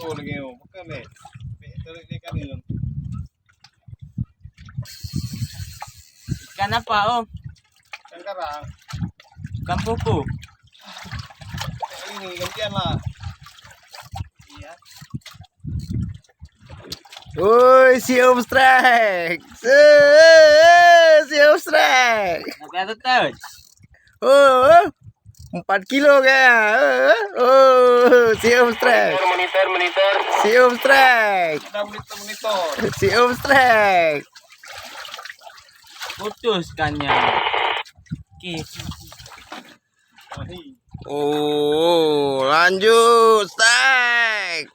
Tuh lagi oh, makan deh. Tarik ikan ni. Ikan apa om? Ikan karang. Ikan pupu. Ini gantian lah. Iya. Woi, si Om strike. Si Om strike. Tapi ada touch. Oh, 4 kilo kayaknya. Oh, si Om strike. Monitor. Si Om strike. Ada monitor. Si Om strike. Putus ikannya. Oke. Ahi. Oh, lanjut strike.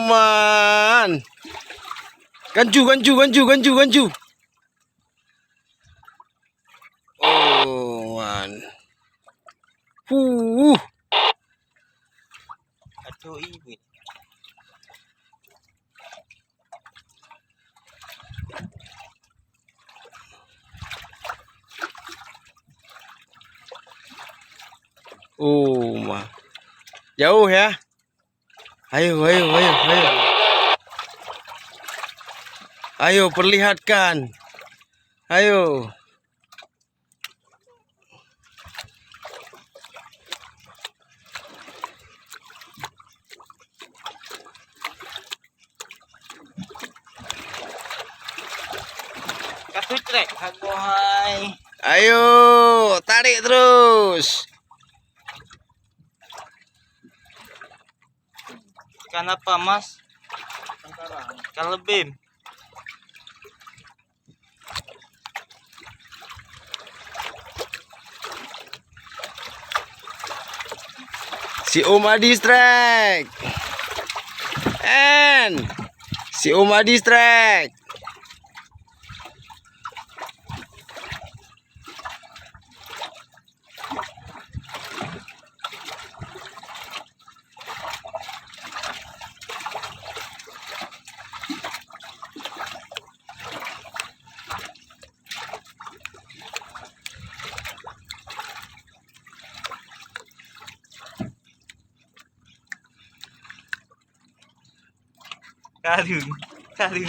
Man. Ganju. Oh, man. Aduh ibu. Oh, man. Jauh ya. Ayo. Ayo perlihatkan. Ayo. Kasih trek. Aku hai. Ayo, tarik terus. Ikan apa mas? Ikan karang. Ikan lebim. Si Om Adi strike. And si Om Adi strike.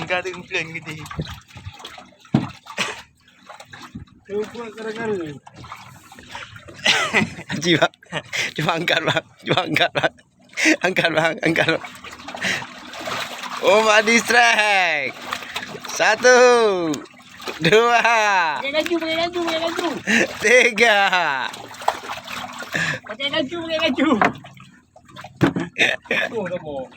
Karung plan gede. Coba karang. Haji bang, cuma angkat bang. Angkat bang. Om Adi strike. 1, 2, 3. Pakai laju. Eh, Tuh dah mau.